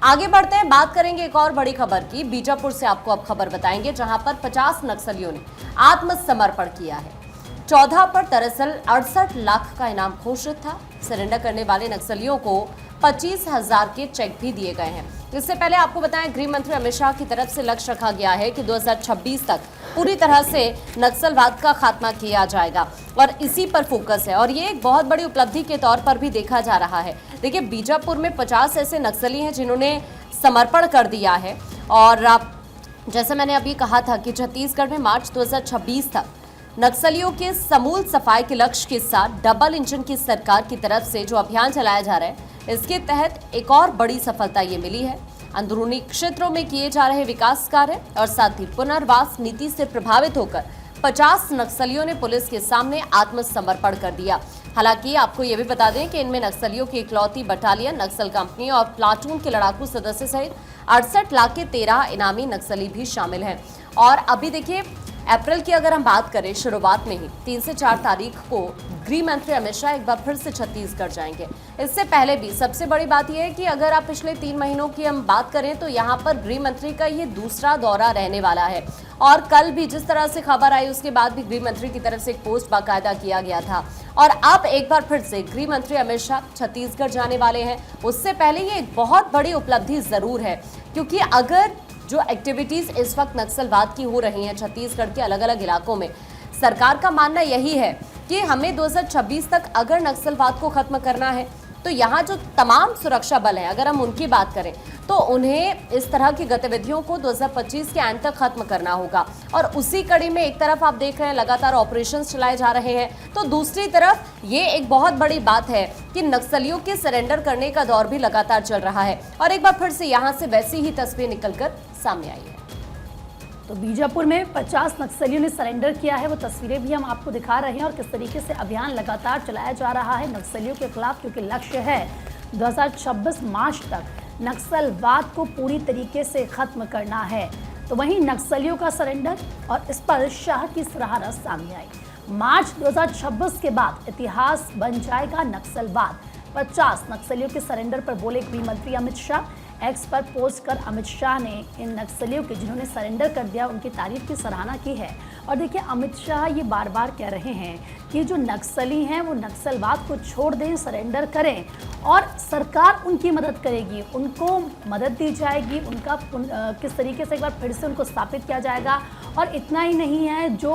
आगे बढ़ते हैं, बात करेंगे एक और बड़ी खबर की। बीजापुर से आपको अब खबर बताएंगे, जहां पर 50 नक्सलियों ने आत्मसमर्पण किया है। 14 पर दरअसल 68 लाख का इनाम घोषित था। सरेंडर करने वाले नक्सलियों को 25,000 के चेक भी दिए गए हैं। इससे पहले आपको बताएं, गृह मंत्री अमित शाह की तरफ से लक्ष्य रखा गया है कि 2026 तक पूरी तरह से नक्सलवाद का खात्मा किया जाएगा और इसी पर फोकस है और ये एक बहुत बड़ी उपलब्धि के तौर पर भी देखा जा रहा है। देखिए, बीजापुर में 50 ऐसे नक्सली हैं जिन्होंने समर्पण कर दिया है और जैसा मैंने अभी कहा था कि छत्तीसगढ़ में मार्च 2026 तक नक्सलियों के समूल सफाई के लक्ष्य के साथ डबल इंजन की सरकार की तरफ से जो अभियान चलाया जा रहा है, इसके तहत एक और बड़ी सफलता ये मिली है। अंदरूनी क्षेत्रों में किए जा रहे विकास कार्य और साथ ही पुनर्वास नीति से प्रभावित होकर 50 नक्सलियों ने पुलिस के सामने आत्मसमर्पण कर दिया। हालांकि आपको ये भी बता दें कि इनमें नक्सलियों की इकलौती बटालियन, नक्सल कंपनी और प्लाटून के लड़ाकू सदस्य सहित 68 लाख के 13 इनामी नक्सली भी शामिल हैं। और अभी देखिए, अप्रैल की अगर हम बात करें, शुरुआत में ही 3 से 4 तारीख को गृह मंत्री अमित शाह एक बार फिर से छत्तीसगढ़ जाएंगे। इससे पहले भी सबसे बड़ी बात यह है कि अगर आप पिछले 3 महीनों की हम बात करें तो यहाँ पर गृह मंत्री का ये दूसरा दौरा रहने वाला है। और कल भी जिस तरह से खबर आई, उसके बाद भी गृह मंत्री की तरफ से एक पोस्ट बाकायदा किया गया था। और अब एक बार फिर से गृह मंत्री अमित शाह छत्तीसगढ़ जाने वाले हैं। उससे पहले ये एक बहुत बड़ी उपलब्धि जरूर है, क्योंकि अगर जो एक्टिविटीज इस वक्त नक्सलवाद की हो रही हैं छत्तीसगढ़ के अलग अलग इलाकों में, सरकार का मानना यही है कि हमें 2026 तक अगर नक्सलवाद को खत्म करना है तो यहाँ जो तमाम सुरक्षा बल हैं, अगर हम उनकी बात करें तो उन्हें इस तरह की गतिविधियों को 2025 के एंड तक खत्म करना होगा। और उसी कड़ी में एक तरफ आप देख रहे हैं लगातार ऑपरेशंस चलाए जा रहे हैं, तो दूसरी तरफ ये एक बहुत बड़ी बात है कि नक्सलियों के सरेंडर करने का दौर भी लगातार चल रहा है। और एक बार फिर से यहाँ से वैसी ही तस्वीर निकलकर सामने आई है। तो बीजापुर में 50 नक्सलियों ने सरेंडर किया है, वो तस्वीरें भी हम आपको दिखा रहे हैं और किस तरीके से अभियान लगातार चलाया जा रहा है नक्सलियों के खिलाफ, क्योंकि लक्ष्य है 2026 मार्च तक नक्सलवाद को पूरी तरीके से खत्म करना है। तो वहीं नक्सलियों का सरेंडर और इस पर शाह की सराहना सामने आई। मार्च 2026 के बाद इतिहास बन जाएगा नक्सलवाद। 50 नक्सलियों के सरेंडर पर बोले गृह मंत्री अमित शाह। एक्स पर पोस्ट कर अमित शाह ने इन नक्सलियों के जिन्होंने सरेंडर कर दिया उनकी तारीफ की सराहना की है। और देखिए, अमित शाह ये बार बार कह रहे हैं कि जो नक्सली हैं वो नक्सलवाद को छोड़ दें, सरेंडर करें और सरकार उनकी मदद करेगी, उनको मदद दी जाएगी, उनका किस तरीके से एक बार फिर से उनको स्थापित किया जाएगा। और इतना ही नहीं है, जो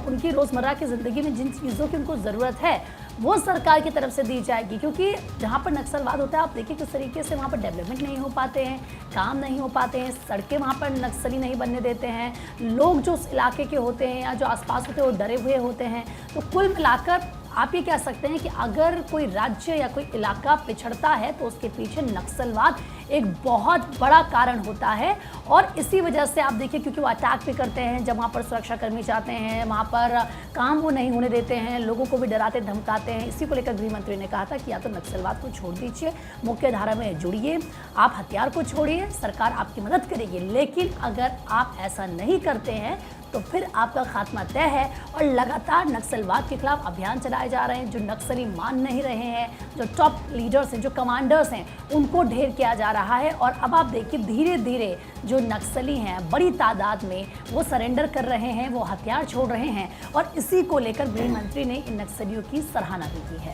उनकी रोज़मर्रा की ज़िंदगी में जिन चीज़ों की उनको ज़रूरत है वो सरकार की तरफ से दी जाएगी। क्योंकि जहाँ पर नक्सलवाद होता है, आप देखिए किस तरीके से वहाँ पर डेवलपमेंट नहीं हो पाते हैं, काम नहीं हो पाते हैं, सड़कें वहाँ पर नक्सली नहीं बनने देते हैं, लोग जो उस इलाके के होते हैं या जो आसपास होते हैं वो डरे हुए होते हैं। तो कुल मिलाकर आप ये कह सकते हैं कि अगर कोई राज्य या कोई इलाका पिछड़ता है तो उसके पीछे नक्सलवाद एक बहुत बड़ा कारण होता है। और इसी वजह से आप देखिए, क्योंकि वो अटैक भी करते हैं जब वहाँ पर सुरक्षाकर्मी जाते हैं, वहाँ पर काम वो नहीं होने देते हैं, लोगों को भी डराते धमकाते हैं। इसी को लेकर गृह मंत्री ने कहा था कि या तो नक्सलवाद को छोड़ दीजिए, मुख्य धारा में जुड़िए, आप हथियार को छोड़िए, सरकार आपकी मदद करेगी। लेकिन अगर आप ऐसा नहीं करते हैं तो फिर आपका खात्मा तय है। और लगातार नक्सलवाद के खिलाफ अभियान चलाए जा रहे हैं। जो नक्सली मान नहीं रहे हैं, जो टॉप लीडर्स हैं, जो कमांडर्स हैं, उनको ढेर किया जा रहा है। और अब आप देखिए, धीरे धीरे जो नक्सली हैं बड़ी तादाद में वो सरेंडर कर रहे हैं, वो हथियार छोड़ रहे हैं। और इसी को लेकर गृह मंत्री ने इन नक्सलियों की सराहना भी की है।